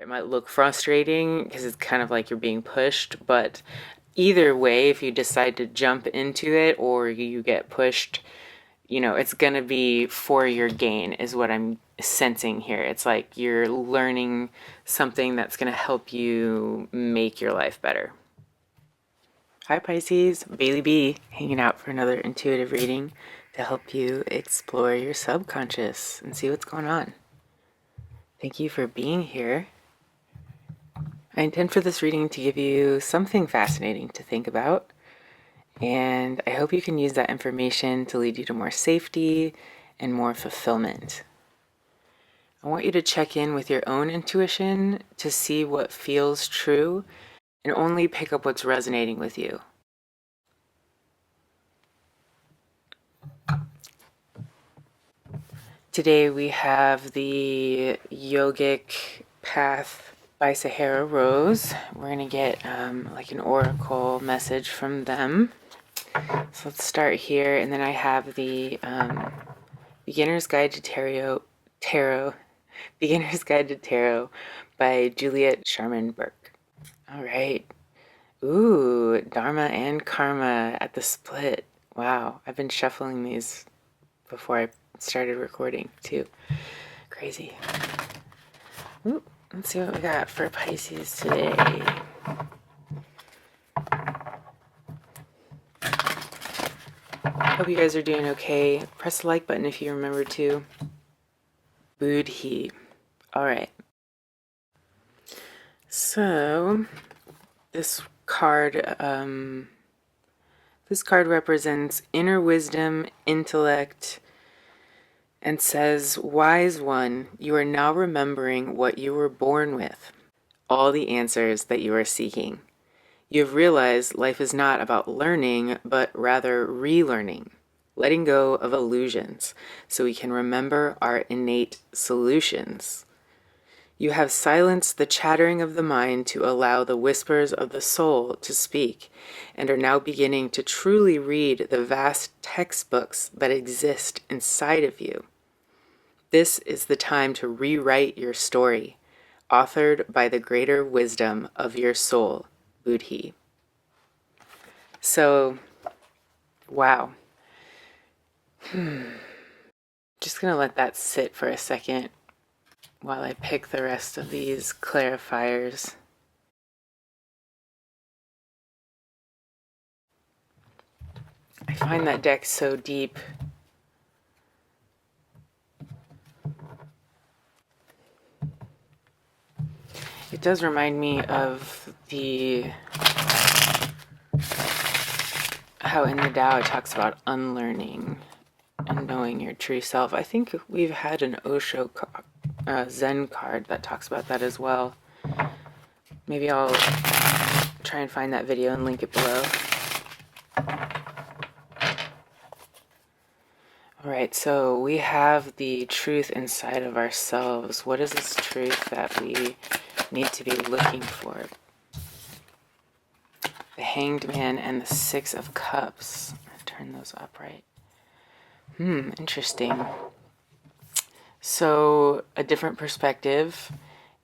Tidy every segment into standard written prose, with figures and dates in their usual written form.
It might look frustrating because it's kind of like you're being pushed, but either way, if you decide to jump into it or you get pushed, it's going to be for your gain, is what I'm sensing here. It's like you're learning something that's going to help you make your life better. Hi, Pisces. Bailey B, hanging out for another intuitive reading to help you explore your subconscious and see what's going on. Thank you for being here. I intend for this reading to give you something fascinating to think about, and I hope you can use that information to lead you to more safety and more fulfillment. I want you to check in with your own intuition to see what feels true and only pick up what's resonating with you. Today we have the Yogic Path by Sahara Rose. We're going to get like an oracle message from them. So let's start here, and then I have the Beginner's Guide to Tarot, Beginner's Guide to Tarot by Juliet Sharman-Burke. All right. Ooh, Dharma and Karma at the split. Wow, I've been shuffling these before I started recording too. Crazy. Ooh, let's see what we got for Pisces today. Hope you guys are doing okay. Press the like button if you remember to. Buddhi. Alright. So, this card represents inner wisdom, intellect, and says, "Wise one, you are now remembering what you were born with, all the answers that you are seeking. You have realized life is not about learning, but rather relearning, letting go of illusions so we can remember our innate solutions. You have silenced the chattering of the mind to allow the whispers of the soul to speak, and are now beginning to truly read the vast textbooks that exist inside of you. This is the time to rewrite your story, authored by the greater wisdom of your soul, Buddhi." So, wow. Just gonna let that sit for a second while I pick the rest of these clarifiers. I find that deck so deep. It does remind me of how in the Tao it talks about unlearning and knowing your true self. I think we've had an Osho Zen card that talks about that as well. Maybe I'll try and find that video and link it below. Alright, so we have the truth inside of ourselves. What is this truth that we need to be looking for? The Hanged Man and the Six of Cups. Turn those up right. Interesting. So, a different perspective,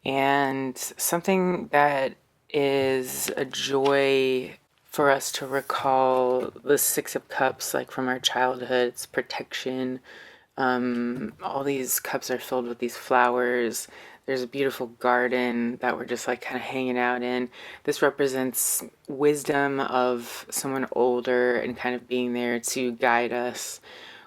and something that is a joy for us to recall. The Six of Cups, like from our childhood, it's protection. All these cups are filled with these flowers. There's a beautiful garden that we're just like kind of hanging out in. This represents wisdom of someone older and kind of being there to guide us.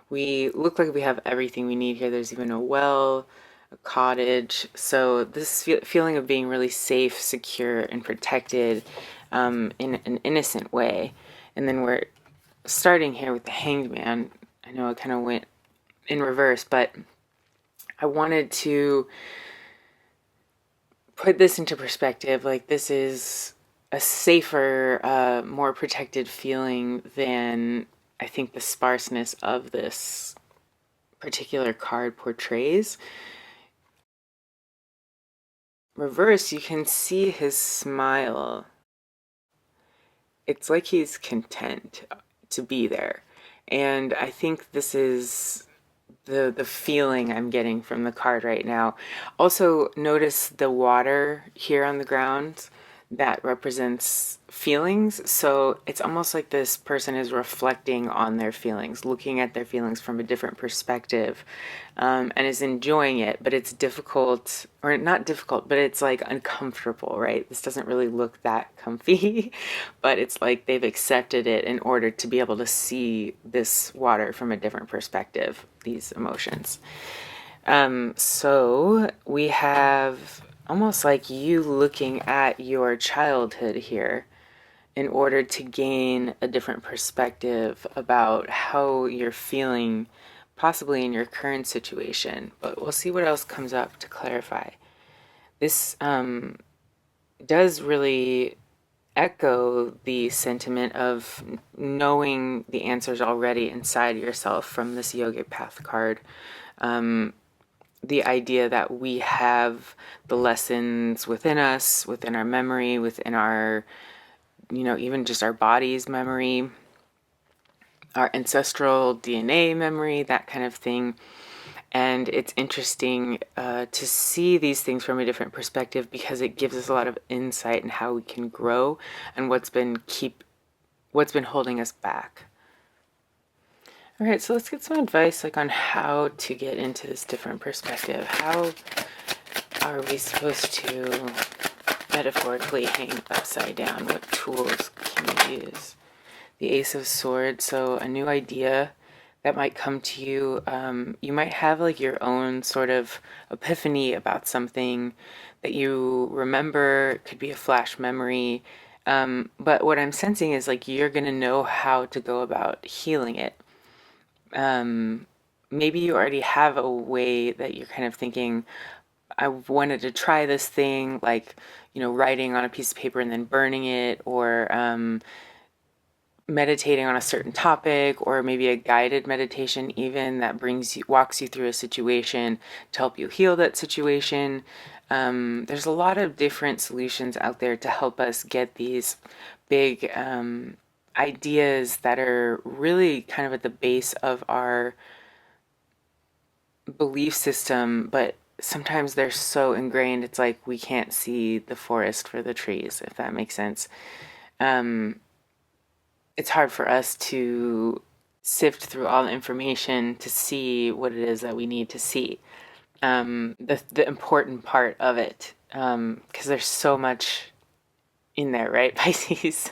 We look like we have everything we need here. There's even a well, a cottage. So this feeling of being really safe, secure, and protected in an innocent way. And then we're starting here with the Hanged Man. I know I kind of went in reverse, but I wanted to put this into perspective. Like, this is a safer, more protected feeling than I think the sparseness of this particular card portrays. Reverse, you can see his smile. It's like he's content to be there. And I think this is the feeling I'm getting from the card right now. Also, notice the water here on the ground that represents feelings. So it's almost like this person is reflecting on their feelings, looking at their feelings from a different perspective, and is enjoying it. But it's difficult, or not difficult, but it's like uncomfortable, right? This doesn't really look that comfy, but it's like they've accepted it in order to be able to see this water from a different perspective, these emotions. So we have almost like you looking at your childhood here in order to gain a different perspective about how you're feeling, possibly in your current situation. But we'll see what else comes up to clarify. This does really echo the sentiment of knowing the answers already inside yourself from this yogic path card. The idea that we have the lessons within us, within our memory, within our, even just our body's memory, our ancestral DNA memory, that kind of thing. And it's interesting to see these things from a different perspective because it gives us a lot of insight in how we can grow and what's been holding us back. All right, so let's get some advice like on how to get into this different perspective. How are we supposed to metaphorically hang upside down? What tools can we use? The Ace of Swords, so a new idea that might come to you. You might have like your own sort of epiphany about something that you remember. It could be a flash memory. But what I'm sensing is like you're going to know how to go about healing it. Maybe you already have a way that you're kind of thinking, I wanted to try this thing, like, writing on a piece of paper and then burning it, or meditating on a certain topic, or maybe a guided meditation even that walks you through a situation to help you heal that situation. There's a lot of different solutions out there to help us get these big ideas that are really kind of at the base of our belief system, but sometimes they're so ingrained it's like we can't see the forest for the trees, if that makes sense. It's hard for us to sift through all the information to see what it is that we need to see. The important part of it, because there's so much in there, right, Pisces?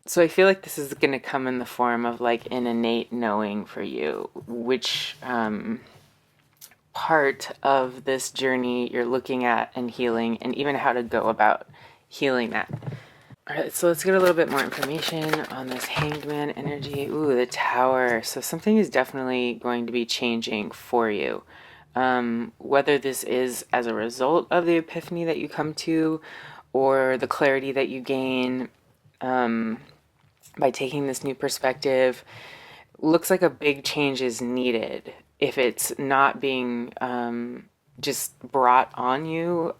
So I feel like this is going to come in the form of like an innate knowing for you, which part of this journey you're looking at and healing, and even how to go about healing that. All right, so let's get a little bit more information on this Hanged Man energy. Ooh, the Tower. So something is definitely going to be changing for you. Whether this is as a result of the epiphany that you come to or the clarity that you gain by taking this new perspective, looks like a big change is needed if it's not being just brought on you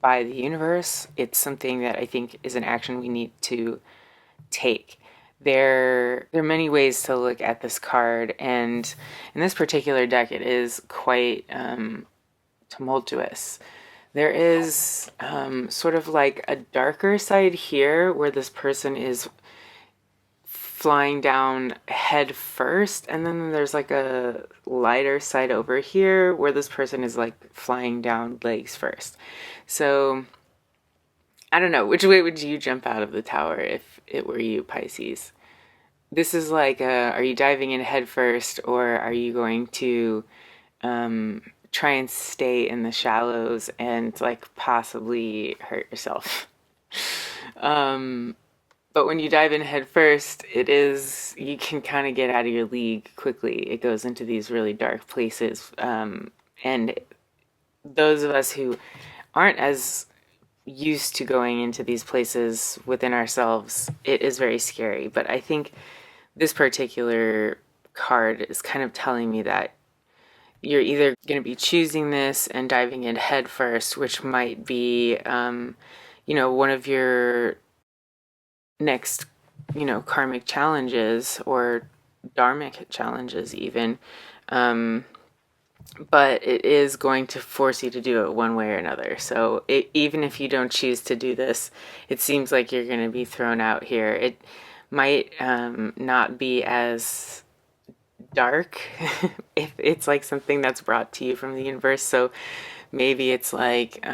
by the universe. It's something that I think is an action we need to take. There are many ways to look at this card, and in this particular deck, it is quite tumultuous. There is sort of like a darker side here where this person is flying down head first, and then there's like a lighter side over here where this person is like flying down legs first. So I don't know, which way would you jump out of the tower if it were you, Pisces? This is like are you diving in head first, or are you going to try and stay in the shallows and like possibly hurt yourself? But when you dive in head first, you can kind of get out of your league quickly. It goes into these really dark places. And those of us who aren't as used to going into these places within ourselves, it is very scary. But I think this particular card is kind of telling me that you're either going to be choosing this and diving in head first, which might be, one of your next, karmic challenges, or dharmic challenges even. Um, but it is going to force you to do it one way or another. So even if you don't choose to do this, it seems like you're going to be thrown out here. It might not be as dark if it's like something that's brought to you from the universe. So maybe it's like,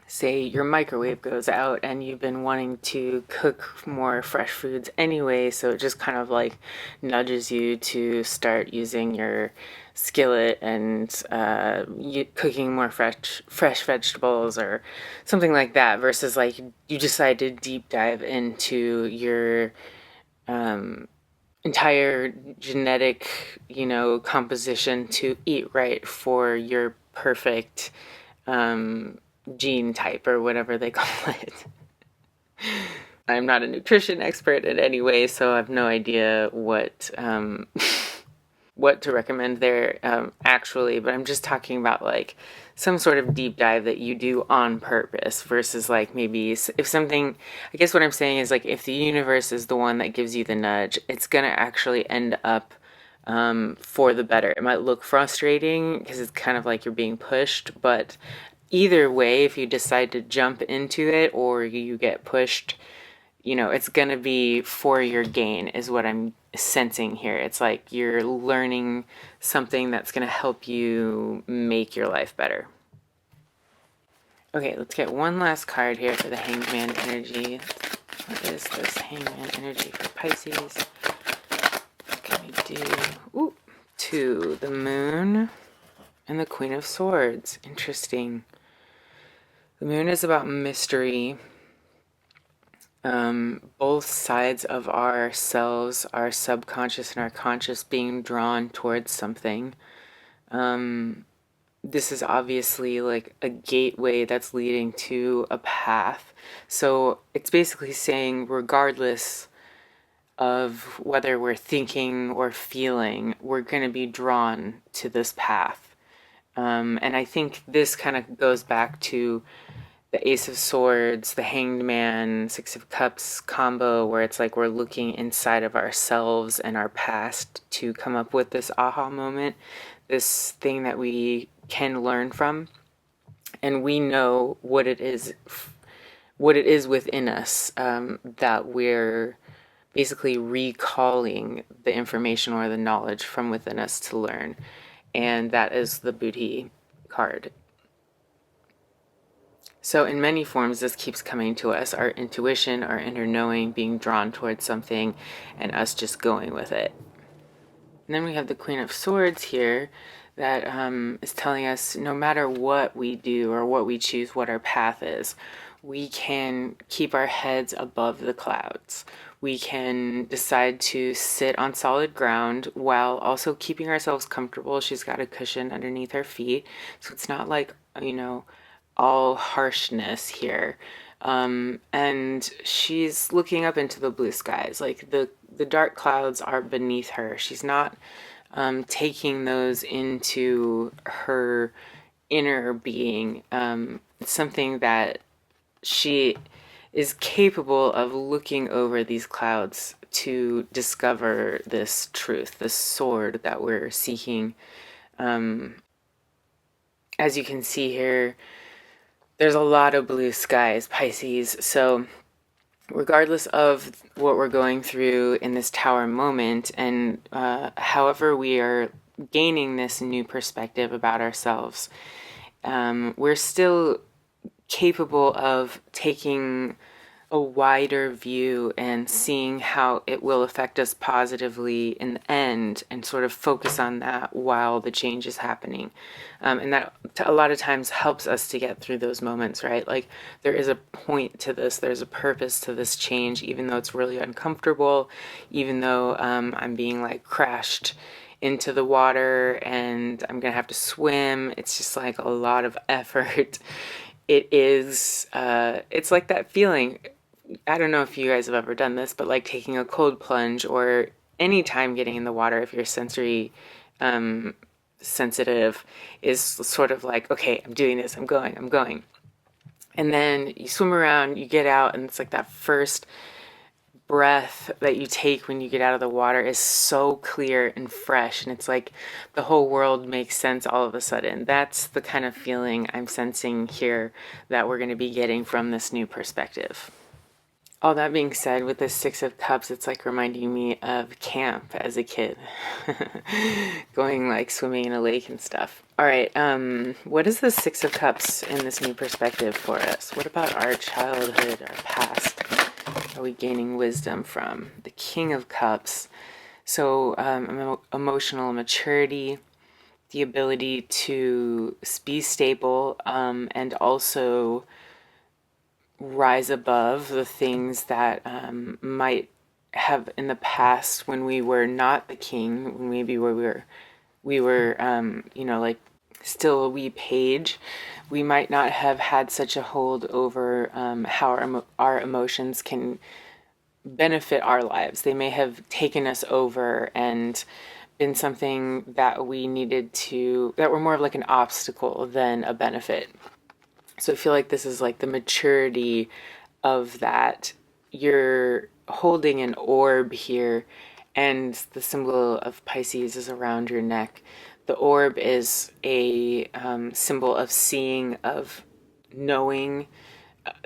say your microwave goes out and you've been wanting to cook more fresh foods anyway, so it just kind of like nudges you to start using your skillet and cooking more fresh vegetables or something like that, versus like you decide to deep dive into your entire genetic, composition to eat right for your perfect um, gene type or whatever they call it. I'm not a nutrition expert in any way, so I have no idea what to recommend there actually. But I'm just talking about like some sort of deep dive that you do on purpose versus like maybe if something. I guess what I'm saying is like if the universe is the one that gives you the nudge, it's gonna actually end up for the better. It might look frustrating because it's kind of like you're being pushed, but either way, if you decide to jump into it or you get pushed, it's going to be for your gain, is what I'm sensing here. It's like you're learning something that's going to help you make your life better. Okay, let's get one last card here for the Hanged Man energy. What is this Hanged Man energy for Pisces? What can we do? Ooh, two, the Moon and the Queen of Swords. Interesting. The Moon is about mystery. Both sides of ourselves, our subconscious and our conscious, being drawn towards something. This is obviously like a gateway that's leading to a path. So it's basically saying, regardless of whether we're thinking or feeling, we're going to be drawn to this path. And I think this kind of goes back to the Ace of Swords, the Hanged Man, Six of Cups combo, where it's like we're looking inside of ourselves and our past to come up with this aha moment, this thing that we can learn from. And we know what it is within us, that we're basically recalling the information or the knowledge from within us to learn. And that is the Buddhi card. So in many forms, this keeps coming to us, our intuition, our inner knowing, being drawn towards something, and us just going with it. And then we have the Queen of Swords here that is telling us no matter what we do or what we choose, what our path is, we can keep our heads above the clouds. We can decide to sit on solid ground while also keeping ourselves comfortable. She's got a cushion underneath her feet, so it's not like, all harshness here. And she's looking up into the blue skies. Like the dark clouds are beneath her. She's not taking those into her inner being. It's something that she is capable of looking over these clouds to discover this truth, this sword that we're seeking. As you can see here, there's a lot of blue skies, Pisces. So regardless of what we're going through in this tower moment, and however we are gaining this new perspective about ourselves, we're still capable of taking a wider view and seeing how it will affect us positively in the end, and sort of focus on that while the change is happening. And that a lot of times helps us to get through those moments, right? Like there is a point to this, there's a purpose to this change, even though it's really uncomfortable, even though I'm being like crashed into the water and I'm gonna have to swim. It's just like a lot of effort. It's like that feeling. I don't know if you guys have ever done this, but like taking a cold plunge or any time getting in the water, if you're sensory sensitive, is sort of like, okay, I'm doing this, I'm going. And then you swim around, you get out, and it's like that first breath that you take when you get out of the water is so clear and fresh, and it's like the whole world makes sense all of a sudden. That's the kind of feeling I'm sensing here that we're going to be getting from this new perspective. All that being said, with this Six of Cups, it's like reminding me of camp as a kid. Going like swimming in a lake and stuff. All right, what is the Six of Cups in this new perspective for us? What about our childhood, our past? Are we gaining wisdom from? The King of Cups. So, emotional maturity, the ability to be stable, and also rise above the things that might have in the past when we were not the king, when maybe we were like still a wee page. We might not have had such a hold over how our emotions can benefit our lives. They may have taken us over and been something that we needed to, that were more of like an obstacle than a benefit. So I feel like this is like the maturity of that. You're holding an orb here, and the symbol of Pisces is around your neck. The orb is a symbol of seeing, of knowing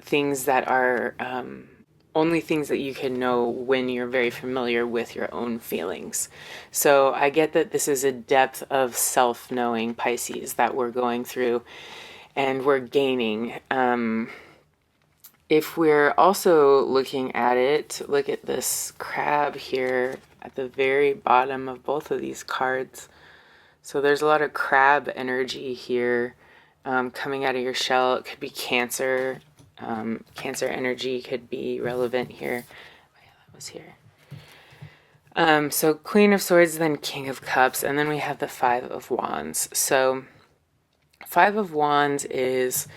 things that are only things that you can know when you're very familiar with your own feelings. So I get that this is a depth of self-knowing, Pisces, that we're going through and we're gaining. If we're also looking at it, look at this crab here at the very bottom of both of these cards. So there's a lot of crab energy here coming out of your shell. It could be Cancer. Cancer energy could be relevant here. Oh, yeah, that was here. So Queen of Swords, then King of Cups, and then we have the Five of Wands. So Five of Wands is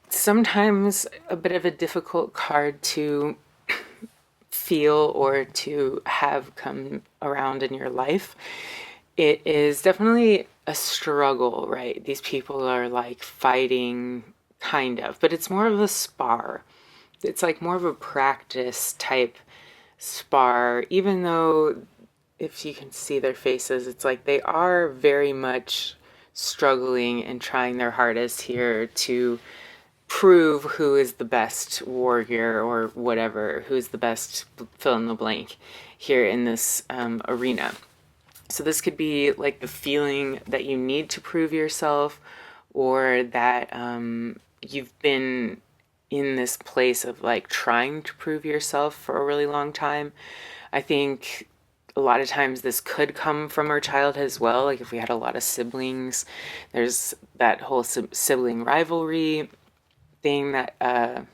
sometimes a bit of a difficult card to feel or to have come around in your life. It is definitely a struggle, right? These people are like fighting, kind of, but it's more of a spar. It's like more of a practice type spar, even though if you can see their faces, it's like they are very much struggling and trying their hardest here to prove who is the best warrior or whatever, who is the best fill in the blank here in this arena. So this could be like the feeling that you need to prove yourself, or that you've been in this place of like trying to prove yourself for a really long time. I think a lot of times this could come from our childhood as well. Like if we had a lot of siblings, there's that whole sibling rivalry thing that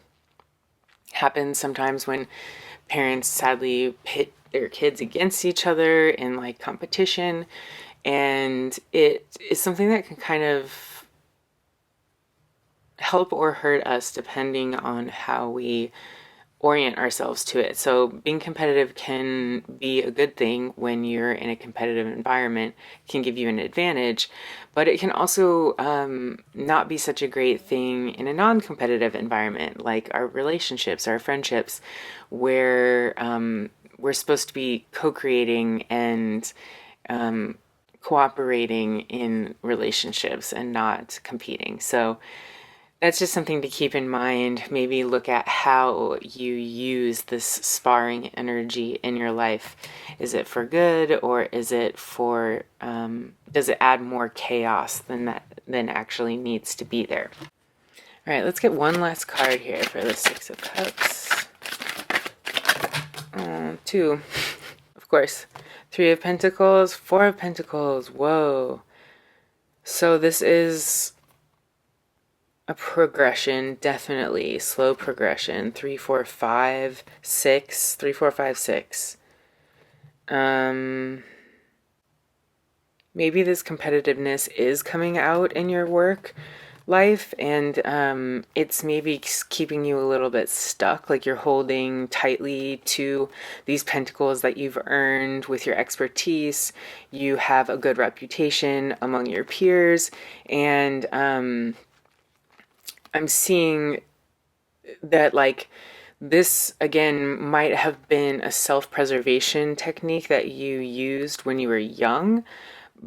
happens sometimes when parents sadly pit their kids against each other in like competition. And it is something that can kind of help or hurt us depending on how we orient ourselves to it. So being competitive can be a good thing when you're in a competitive environment, it can give you an advantage, but it can also not be such a great thing in a non-competitive environment, like our relationships, our friendships, where we're supposed to be co-creating and cooperating in relationships and not competing. So that's just something to keep in mind. Maybe look at how you use this sparring energy in your life. Is it for good, or is it for, does it add more chaos than actually needs to be there? All right, let's get one last card here for the Six of Cups. Two, of course. Three of Pentacles, Four of Pentacles. Whoa. So this is a progression, definitely slow progression. 3, 4, 5, 6. 3, 4, 5, 6. Maybe this competitiveness is coming out in your work life, and it's maybe keeping you a little bit stuck, like you're holding tightly to these pentacles that you've earned with your expertise. You have a good reputation among your peers, and I'm seeing that like This, again, might have been a self-preservation technique that you used when you were young,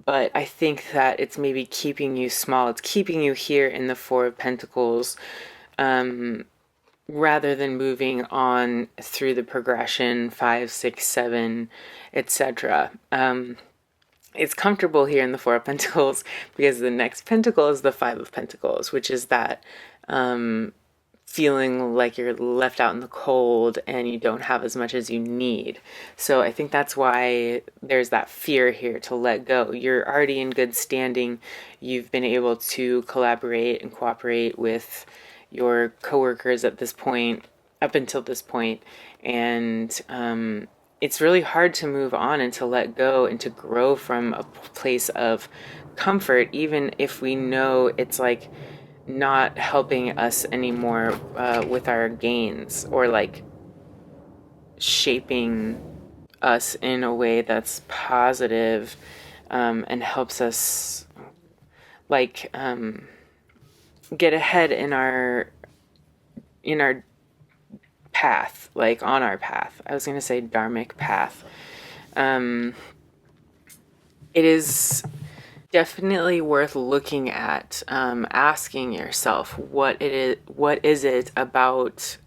but I think that it's maybe keeping you small. It's keeping you here in the Four of Pentacles, rather than moving on through the progression 5, 6, 7, etc. It's comfortable here in the Four of Pentacles because the next pentacle is the Five of Pentacles, which is that feeling like you're left out in the cold and you don't have as much as you need. So I think that's why there's that fear here to let go. You're already in good standing. You've been able to collaborate and cooperate with your coworkers at this point, up until this point, and it's really hard to move on and to let go and to grow from a place of comfort, even if we know it's like not helping us anymore with our gains, or like shaping us in a way that's positive, and helps us like get ahead in our path, like on our path. I was going to say dharmic path. It is definitely worth looking at, asking yourself what is it about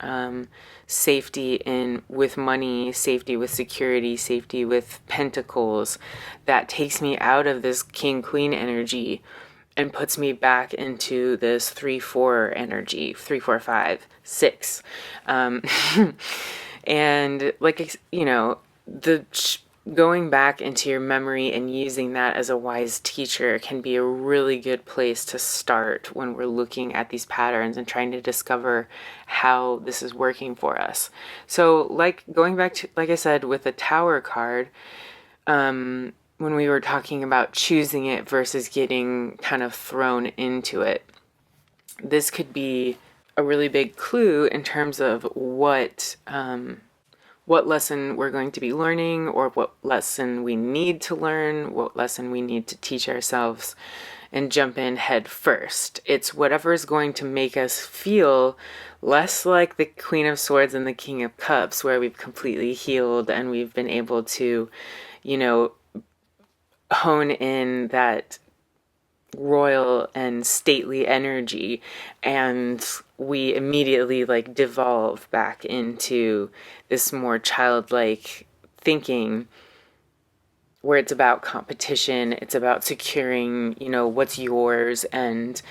safety in with money, safety with security, safety with pentacles that takes me out of this king queen energy and puts me back into this 3-4 energy, 3-4-5, 6. And like, the going back into your memory and using that as a wise teacher can be a really good place to start when we're looking at these patterns and trying to discover how this is working for us. So like going back to, like I said, with the Tower card, when we were talking about choosing it versus getting kind of thrown into it, this could be a really big clue in terms of what lesson we're going to be learning, or what lesson we need to learn, what lesson we need to teach ourselves, and jump in head first. It's whatever is going to make us feel less like the Queen of Swords and the King of Cups, where we've completely healed and we've been able to, hone in that royal and stately energy, and we immediately like devolve back into this more childlike thinking where it's about competition, it's about securing, what's yours, and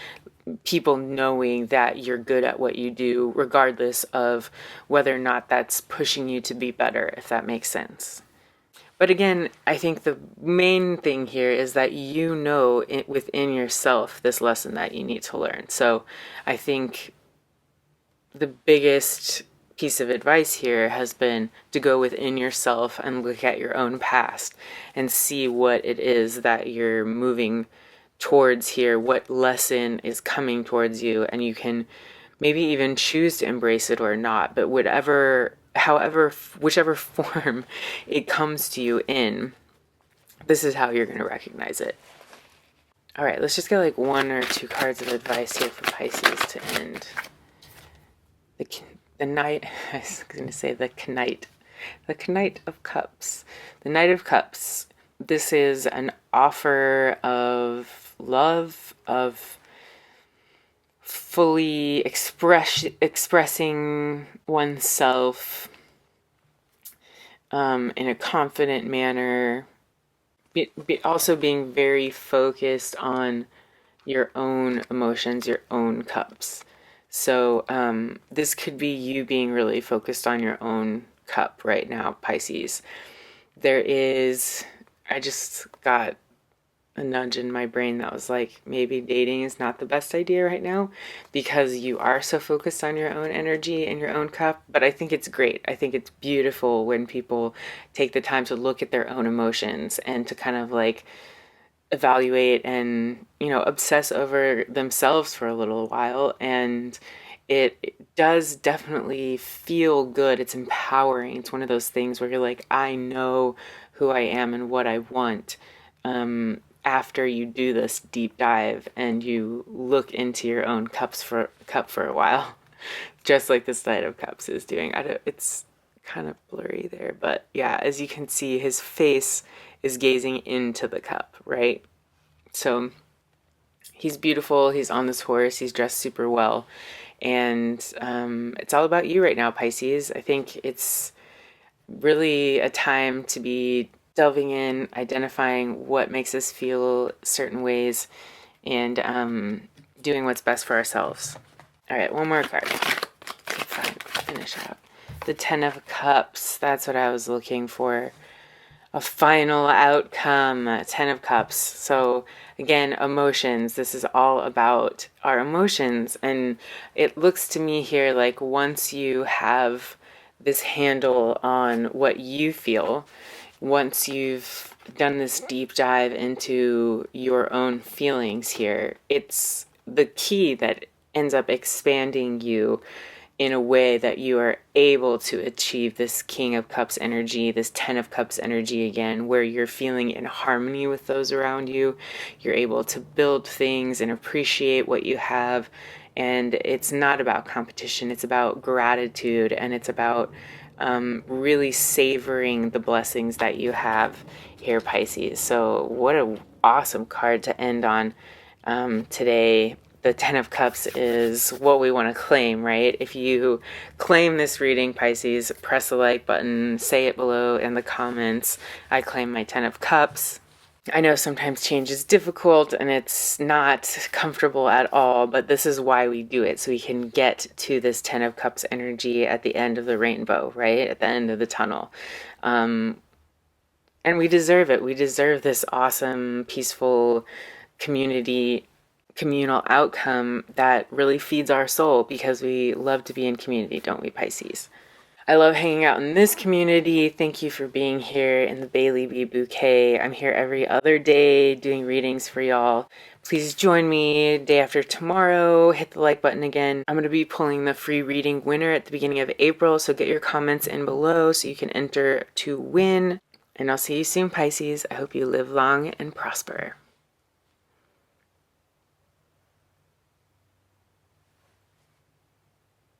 people knowing that you're good at what you do regardless of whether or not that's pushing you to be better, if that makes sense. But again, I think the main thing here is that within yourself this lesson that you need to learn. So I think the biggest piece of advice here has been to go within yourself and look at your own past and see what it is that you're moving towards here, what lesson is coming towards you, and you can maybe even choose to embrace it or not, but whichever form it comes to you in, this is how you're going to recognize it. All right, let's just get like 1 or 2 cards of advice here for Pisces to end. The Knight, I was going to say the Knight of Cups. The Knight of Cups. This is an offer of love, of fully expressing oneself in a confident manner, also being very focused on your own emotions, your own cups. So this could be you being really focused on your own cup right now, Pisces. I just got a nudge in my brain that was like, maybe dating is not the best idea right now because you are so focused on your own energy and your own cup. But I think it's great. I think it's beautiful when people take the time to look at their own emotions and to kind of like evaluate and, obsess over themselves for a little while. And it does definitely feel good. It's empowering. It's one of those things where you're like, I know who I am and what I want. After you do this deep dive and you look into your own cup for a while. just like this Knight of Cups is doing. It's kind of blurry there, but yeah, as you can see, his face is gazing into the cup, right? So he's beautiful. He's on this horse. He's dressed super well. And it's all about you right now, Pisces. I think it's really a time to be delving in, identifying what makes us feel certain ways, and doing what's best for ourselves. All right, one more card. Finish out. The Ten of Cups. That's what I was looking for. A final outcome. Ten of Cups. So again, emotions. This is all about our emotions. And it looks to me here like once you have this handle on what you feel, once you've done this deep dive into your own feelings here, it's the key that ends up expanding you in a way that you are able to achieve this King of Cups energy, this Ten of Cups energy again, where you're feeling in harmony with those around you. You're able to build things and appreciate what you have. And it's not about competition, it's about gratitude, and it's about really savoring the blessings that you have here, Pisces. So what an awesome card to end on today. The Ten of Cups is what we want to claim, right? If you claim this reading, Pisces, press the like button, say it below in the comments. I claim my Ten of Cups. I know sometimes change is difficult and it's not comfortable at all, but this is why we do it, so we can get to this Ten of Cups energy at the end of the rainbow, right? At the end of the tunnel. And we deserve it. We deserve this awesome, peaceful communal outcome that really feeds our soul, because we love to be in community, don't we, Pisces? I love hanging out in this community. Thank you for being here in the Bailey Bee Bouquet. I'm here every other day doing readings for y'all. Please join me day after tomorrow. Hit the like button again. I'm going to be pulling the free reading winner at the beginning of April, so get your comments in below so you can enter to win. And I'll see you soon, Pisces. I hope you live long and prosper.